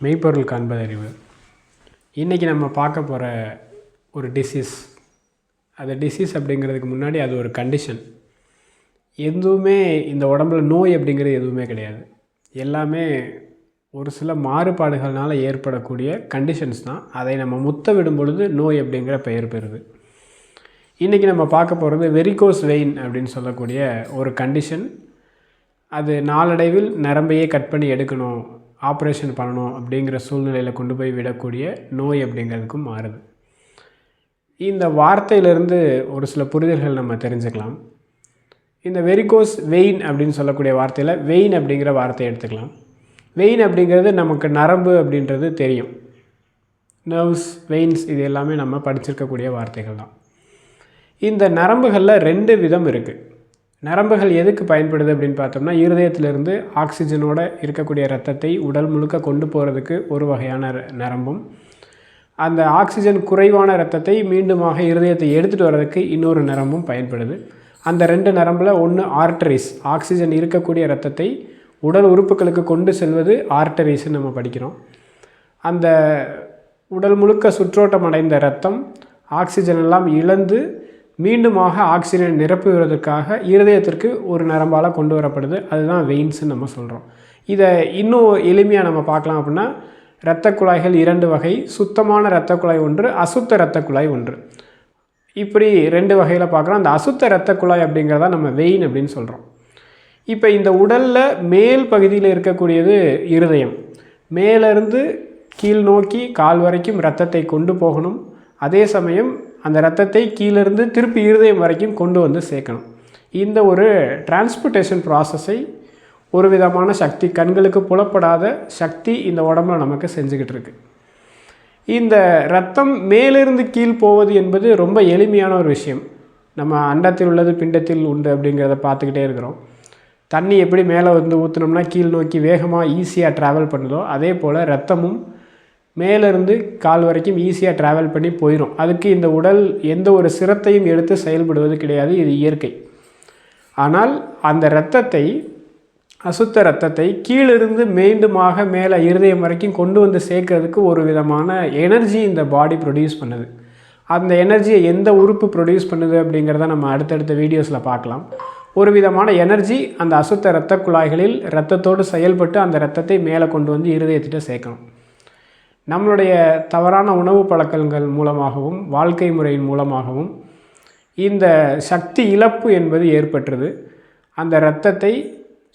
மெய்ப்பொருள் காண்பதறிவு. இன்றைக்கி நம்ம பார்க்க போகிற ஒரு டிசீஸ், அது டிசீஸ் அப்படிங்கிறதுக்கு முன்னாடி அது ஒரு கண்டிஷன். எதுவுமே இந்த உடம்புல நோய் அப்படிங்கிறது எதுவுமே கிடையாது. எல்லாமே ஒரு சில மாறுபாடுகள்னால் ஏற்படக்கூடிய கண்டிஷன்ஸ் தான். அதை நம்ம முத்த விடும் பொழுது நோய் அப்படிங்கிற பெயர் பெறுது. இன்றைக்கி நம்ம பார்க்க போகிறது வெரிகோஸ் வெயின் அப்படின்னு சொல்லக்கூடிய ஒரு கண்டிஷன். அது நாளடைவில் நரம்பையே கட் பண்ணி எடுக்கணும், ஆப்ரேஷன் பண்ணணும் அப்படிங்கிற சூழ்நிலையில் கொண்டு போய் விடக்கூடிய நோய் அப்படிங்கிறதுக்கும் மாறுது. இந்த வார்த்தையிலிருந்து ஒரு சில புரிதல்கள் நம்ம தெரிஞ்சுக்கலாம். இந்த வெரிகோஸ் வெயின் அப்படின்னு சொல்லக்கூடிய வார்த்தையில் வெயின் அப்படிங்கிற வார்த்தையை எடுத்துக்கலாம். வெயின் அப்படிங்கிறது நமக்கு நரம்பு அப்படின்றது தெரியும். நர்வ்ஸ், வெயின்ஸ் இது எல்லாமே நம்ம படிச்சிருக்கக்கூடிய வார்த்தைகள் தான். இந்த நரம்புகளில் 2 விதம் இருக்குது. நரம்புகள் எதுக்கு பயன்படுது அப்படின்னு பார்த்தோம்னா, இருதயத்திலிருந்து ஆக்சிஜனோட இருக்கக்கூடிய இரத்தத்தை உடல் முழுக்க கொண்டு போகிறதுக்கு ஒரு வகையான நரம்பும், அந்த ஆக்சிஜன் குறைவான இரத்தத்தை மீண்டுமாக இருதயத்தை எடுத்துகிட்டு வர்றதுக்கு இன்னொரு நரம்பும் பயன்படுது. அந்த 2 நரம்பில் ஒன்று ஆர்டரிஸ், ஆக்சிஜன் இருக்கக்கூடிய இரத்தத்தை உடல் உறுப்புகளுக்கு கொண்டு செல்வது ஆர்டரிஸ்ன்னு நம்ம படிக்கிறோம். அந்த உடல் முழுக்க சுற்றோட்டம் அடைந்த இரத்தம் ஆக்சிஜன் எல்லாம் இழந்து மீண்டுமாக ஆக்சிஜனை நிரப்புவதற்காக இருதயத்திற்கு ஒரு நரம்பால் கொண்டு வரப்படுது. அதுதான் வெயின்ஸ்ன்னு நம்ம சொல்கிறோம். இதை இன்னும் எளிமையாக நம்ம பார்க்கலாம் அப்படின்னா, இரத்த குழாய்கள் 2 வகை. சுத்தமான இரத்த குழாய் ஒன்று, அசுத்த இரத்த குழாய் ஒன்று. இப்படி 2 வகையில் பார்க்குறோம். அந்த அசுத்த இரத்த குழாய் அப்படிங்கிறதா நம்ம வெயின் அப்படின்னு சொல்கிறோம். இப்போ இந்த உடலில் மேல் பகுதியில் இருக்கக்கூடியது இருதயம். மேலேருந்து கீழ் நோக்கி கால் வரைக்கும் இரத்தத்தை கொண்டு போகணும். அதே சமயம் அந்த இரத்தத்தை கீழிருந்து திருப்பி இருதயம் வரைக்கும் கொண்டு வந்து சேர்க்கணும். இந்த ஒரு டிரான்ஸ்போர்ட்டேஷன் ப்ராசஸை ஒரு விதமான சக்தி, கண்களுக்கு புலப்படாத சக்தி இந்த உடம்புல நமக்கு செஞ்சுக்கிட்டு இருக்கு. இந்த இரத்தம் மேலிருந்து கீழ் போவது என்பது ரொம்ப எளிமையான ஒரு விஷயம். நம்ம அண்டத்தில் உள்ளது பிண்டத்தில் உண்டு அப்படிங்கிறத பார்த்துக்கிட்டே இருக்கிறோம். தண்ணி எப்படி மேலே வந்து ஊற்றினோம்னா கீழ் நோக்கி வேகமாக ஈஸியாக ட்ராவல் பண்ணுதோ, அதே போல் இரத்தமும் மேலேருந்து கால் வரைக்கும் ஈஸியாக ட்ராவல் பண்ணி போயிடும். அதுக்கு இந்த உடல் எந்த ஒரு சிரத்தையும் எடுத்து செயல்படுவது கிடையாது, இது இயற்கை. ஆனால் அந்த இரத்தத்தை, அசுத்த இரத்தத்தை கீழிருந்து மீண்டுமாக மேலே இருதயம் வரைக்கும் கொண்டு வந்து சேர்க்கறதுக்கு ஒரு விதமான எனர்ஜி இந்த பாடி ப்ரொடியூஸ் பண்ணுது. அந்த எனர்ஜியை எந்த உறுப்பு ப்ரொடியூஸ் பண்ணுது அப்படிங்கிறத நம்ம அடுத்தடுத்த வீடியோஸில் பார்க்கலாம். ஒரு விதமான எனர்ஜி அந்த அசுத்த இரத்த குழாய்களில் இரத்தத்தோடு செயல்பட்டு அந்த இரத்தத்தை மேலே கொண்டு வந்து இருதயத்திட்ட சேர்க்கணும். நம்மளுடைய தவறான உணவு பழக்கங்கள் மூலமாகவும் வாழ்க்கை முறையின் மூலமாகவும் இந்த சக்தி இழப்பு என்பது ஏற்பட்டுருது. அந்த இரத்தத்தை,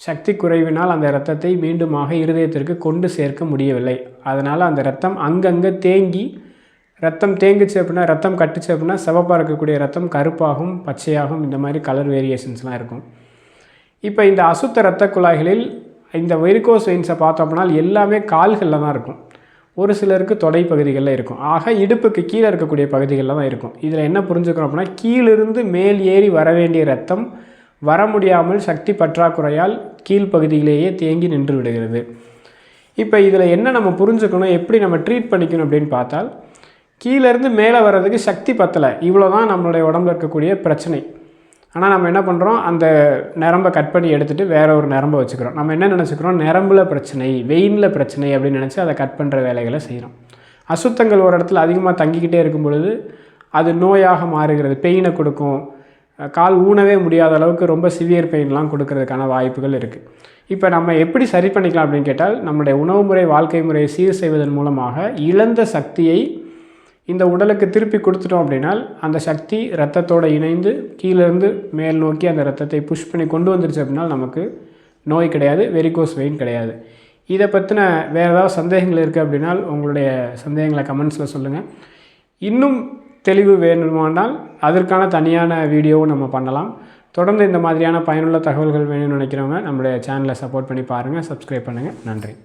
சக்தி குறைவினால் அந்த இரத்தத்தை மீண்டுமாக இருதயத்திற்கு கொண்டு சேர்க்க முடியவில்லை. அதனால் அந்த இரத்தம் அங்கங்கே தேங்கி, ரத்தம் தேங்குச்சு அப்படின்னா, ரத்தம் கட்டுச்சு அப்படின்னா சிவப்பாக இருக்கக்கூடிய ரத்தம் கருப்பாகும், பச்சையாகும், இந்த மாதிரி கலர் வேரியேஷன்ஸ்லாம் இருக்கும். இப்போ இந்த அசுத்த இரத்த குழாய்களில் இந்த வெரிகோஸ் வெயின்ஸை பார்த்தோம் அப்படின்னா எல்லாமே கால்களில் தான் இருக்கும். ஒரு சிலருக்கு தொடை பகுதிகளில் இருக்கும். ஆக இடுப்புக்கு கீழே இருக்கக்கூடிய பகுதிகளில் தான் இருக்கும். இதில் என்ன புரிஞ்சுக்கிறோம் அப்படின்னா, கீழிருந்து மேல் ஏறி வர வேண்டிய ரத்தம் வர முடியாமல் சக்தி பற்றாக்குறையால் கீழ்ப்பகுதியிலேயே தேங்கி நின்று விடுகிறது. இப்போ இதில் என்ன நம்ம புரிஞ்சுக்கணும், எப்படி நம்ம ட்ரீட் பண்ணிக்கணும் அப்படின்னு பார்த்தால், கீழேருந்து மேலே வர்றதுக்கு சக்தி பத்தலை, இவ்வளோ தான் நம்மளுடைய உடம்புல இருக்கக்கூடிய பிரச்சனை. ஆனால் நம்ம என்ன பண்ணுறோம், அந்த நரம்பை கட் பண்ணி எடுத்துகிட்டு வேறு ஒரு நரம்பை வச்சுக்கிறோம். நம்ம என்ன நினச்சிக்கிறோம், நரம்பில் பிரச்சனை, வெயினில் பிரச்சனை அப்படின்னு நினச்சி அதை கட் பண்ணுற வேலைகளை செய்கிறோம். அசுத்தங்கள் ஒரு இடத்துல அதிகமாக தங்கிக்கிட்டே இருக்கும் பொழுது அது நோயாக மாறுகிறது. பெயினை கொடுக்கும், கால் ஊனவே முடியாத அளவுக்கு ரொம்ப சிவியர் பெயின்லாம் கொடுக்கறதுக்கான வாய்ப்புகள் இருக்குது. இப்போ நம்ம எப்படி சரி பண்ணிக்கலாம் அப்படின்னு கேட்டால், நம்மளுடைய உணவு முறை, வாழ்க்கை முறையை சீர் செய்வதன் மூலமாக இழந்த சக்தியை இந்த உடலுக்கு திருப்பி கொடுத்துட்டோம் அப்படின்னால், அந்த சக்தி இரத்தத்தோடு இணைந்து கீழிருந்து மேல் நோக்கி அந்த இரத்தத்தை புஷ் பண்ணி கொண்டு வந்துருச்சு அப்படின்னா நமக்கு நோய் கிடையாது, வெரிகோஸ் வெயின் கிடையாது. இதை பற்றின வேறு ஏதாவது சந்தேகங்கள் இருக்குது அப்படின்னால் உங்களுடைய சந்தேகங்களை கமெண்ட்ஸில் சொல்லுங்கள். இன்னும் தெளிவு வேணுமானால் அதற்கான தனியான வீடியோவும் நம்ம பண்ணலாம். தொடர்ந்து இந்த மாதிரியான பயனுள்ள தகவல்கள் வேணும்னு நினைக்கிறவங்க நம்மளுடைய சேனலை சப்போர்ட் பண்ணி பாருங்கள், சப்ஸ்கிரைப் பண்ணுங்கள். நன்றி.